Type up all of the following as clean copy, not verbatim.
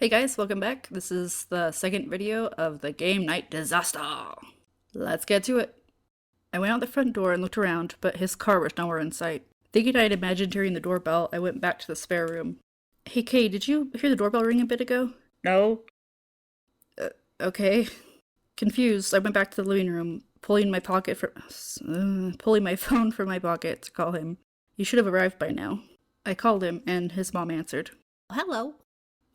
Hey guys, welcome back. This is the second video of the game night disaster. Let's get to it. I went out the front door and looked around, but his car was nowhere in sight. Thinking I had imagined hearing the doorbell, I went back to the spare room. Hey Kay, did you hear the doorbell ring a bit ago? No. Okay. Confused, I went back to the living room, pulling my phone from my pocket to call him. He should have arrived by now. I called him, and his mom answered. Hello.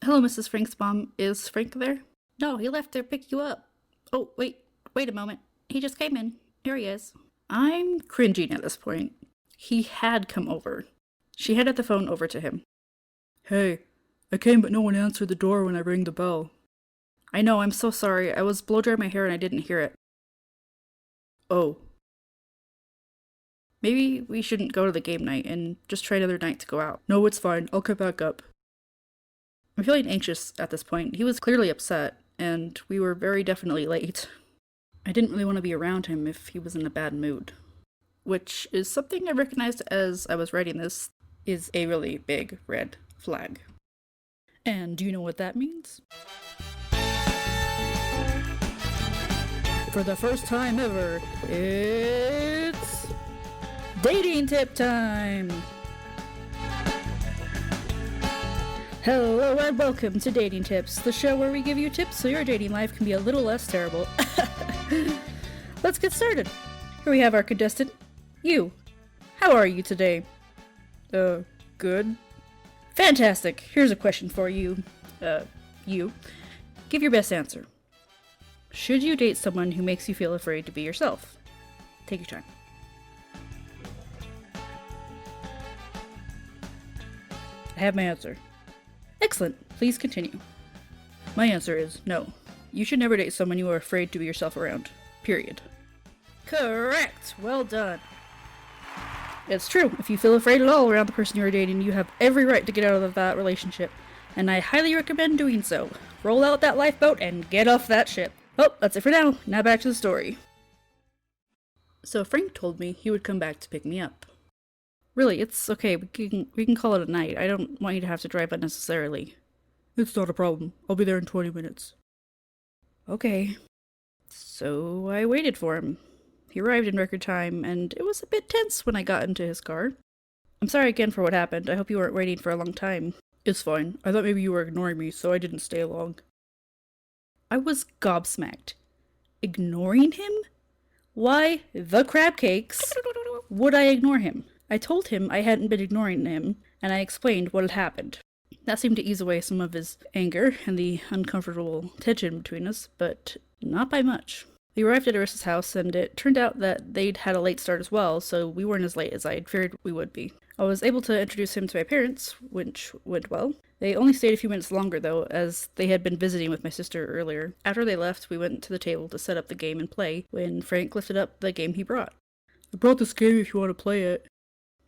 Hello, Mrs. Frank's mom. Is Frank there? No, he left to pick you up. Oh, wait a moment. He just came in. Here he is. I'm cringing at this point. He had come over. She handed the phone over to him. Hey, I came but no one answered the door when I rang the bell. I know, I'm so sorry. I was blow-drying my hair and I didn't hear it. Oh. Maybe we shouldn't go to the game night and just try another night to go out. No, it's fine. I'll come back up. I'm feeling anxious at this point. He was clearly upset, and we were very definitely late. I didn't really want to be around him if he was in a bad mood. Which is something I recognized as I was writing this is a really big red flag. And do you know what that means? For the first time ever, it's dating tip time! Hello and welcome to Dating Tips, the show where we give you tips so your dating life can be a little less terrible. Let's get started. Here we have our contestant, you. How are you today? Good. Fantastic. Here's a question for you. You. Give your best answer. Should you date someone who makes you feel afraid to be yourself? Take your time. I have my answer. Excellent. Please continue. My answer is no. You should never date someone you are afraid to be yourself around. Period. Correct! Well done. It's true. If you feel afraid at all around the person you are dating, you have every right to get out of that relationship. And I highly recommend doing so. Roll out that lifeboat and get off that ship. Oh, that's it for now. Now back to the story. So Frank told me he would come back to pick me up. Really, it's okay. We can call it a night. I don't want you to have to drive unnecessarily. It's not a problem. I'll be there in 20 minutes. Okay. So I waited for him. He arrived in record time, and it was a bit tense when I got into his car. I'm sorry again for what happened. I hope you weren't waiting for a long time. It's fine. I thought maybe you were ignoring me, so I didn't stay long. I was gobsmacked. Ignoring him? Why, the crab cakes, would I ignore him? I told him I hadn't been ignoring him, and I explained what had happened. That seemed to ease away some of his anger and the uncomfortable tension between us, but not by much. We arrived at Arissa's house, and it turned out that they'd had a late start as well, so we weren't as late as I'd feared we would be. I was able to introduce him to my parents, which went well. They only stayed a few minutes longer, though, as they had been visiting with my sister earlier. After they left, we went to the table to set up the game and play, when Frank lifted up the game he brought. I brought this game if you want to play it.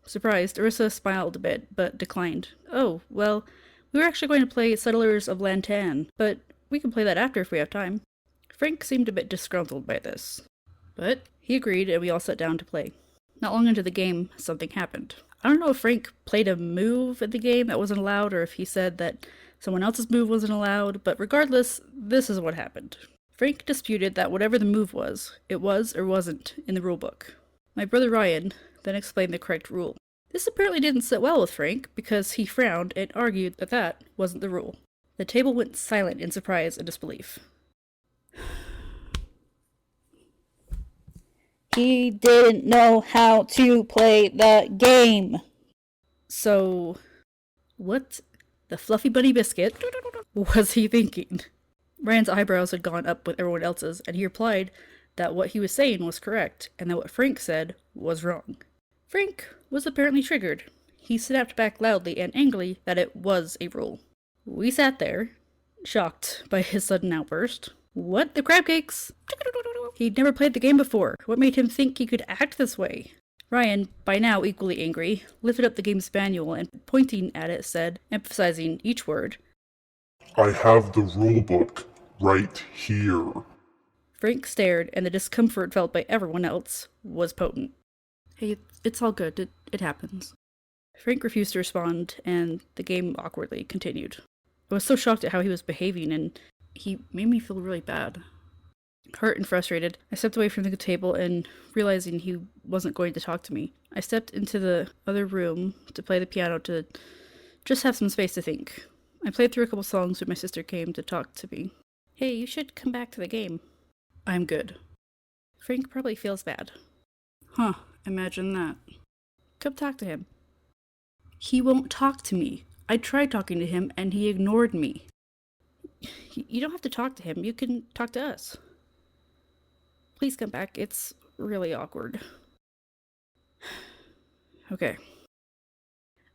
Surprised, Arissa smiled a bit, but declined. Oh, well, we were actually going to play Settlers of Lantan, but we can play that after if we have time. Frank seemed a bit disgruntled by this, but he agreed and we all sat down to play. Not long into the game, something happened. I don't know if Frank played a move in the game that wasn't allowed or if he said that someone else's move wasn't allowed, but regardless, this is what happened. Frank disputed that whatever the move was, it was or wasn't in the rulebook. My brother Ryan then explained the correct rule. This apparently didn't sit well with Frank because he frowned and argued that that wasn't the rule. The table went silent in surprise and disbelief. He didn't know how to play the game. So, what the fluffy bunny biscuit was he thinking? Ryan's eyebrows had gone up with everyone else's, and he replied that what he was saying was correct, and that what Frank said was wrong. Frank was apparently triggered. He snapped back loudly and angrily that it was a rule. We sat there, shocked by his sudden outburst. What? The crab cakes? He'd never played the game before. What made him think he could act this way? Ryan, by now equally angry, lifted up the game's manual and, pointing at it, said, emphasizing each word, I have the rulebook right here. Frank stared, and the discomfort felt by everyone else was potent. Hey, it's all good. It happens. Frank refused to respond, and the game awkwardly continued. I was so shocked at how he was behaving, and he made me feel really bad. Hurt and frustrated, I stepped away from the table and, realizing he wasn't going to talk to me, I stepped into the other room to play the piano to just have some space to think. I played through a couple songs when my sister came to talk to me. Hey, you should come back to the game. I'm good. Frank probably feels bad. Huh, imagine that. Come talk to him. He won't talk to me. I tried talking to him and he ignored me. You don't have to talk to him. You can talk to us. Please come back. It's really awkward. Okay.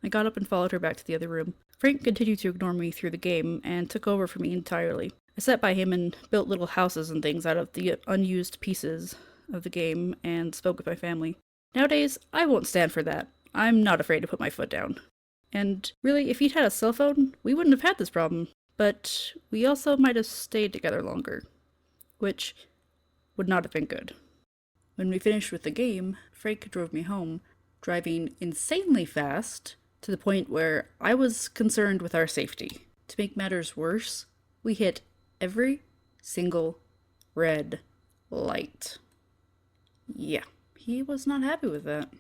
I got up and followed her back to the other room. Frank continued to ignore me through the game and took over for me entirely. I sat by him and built little houses and things out of the unused pieces of the game and spoke with my family. Nowadays, I won't stand for that. I'm not afraid to put my foot down. And really, if he'd had a cell phone, we wouldn't have had this problem. But we also might have stayed together longer, which would not have been good. When we finished with the game, Frank drove me home, driving insanely fast to the point where I was concerned with our safety. To make matters worse, we hit every single red light. Yeah, he was not happy with that.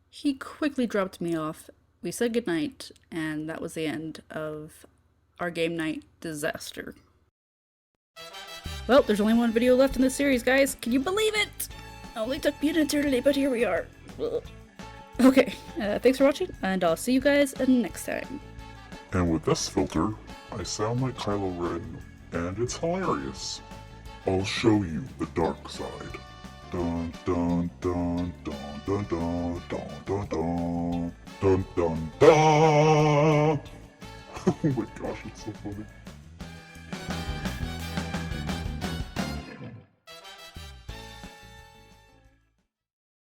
He quickly dropped me off. We said goodnight, and that was the end of our game night disaster. Well, there's only one video left in this series, guys. Can you believe it? Only took me an eternity, but here we are. Ugh. Okay, thanks for watching, and I'll see you guys next time. And with this filter, I sound like Kylo Ren, and it's hilarious. I'll show you the dark side. Dun dun dun dun dun dun dun dun dun dun dun dun. Oh my gosh, it's so funny.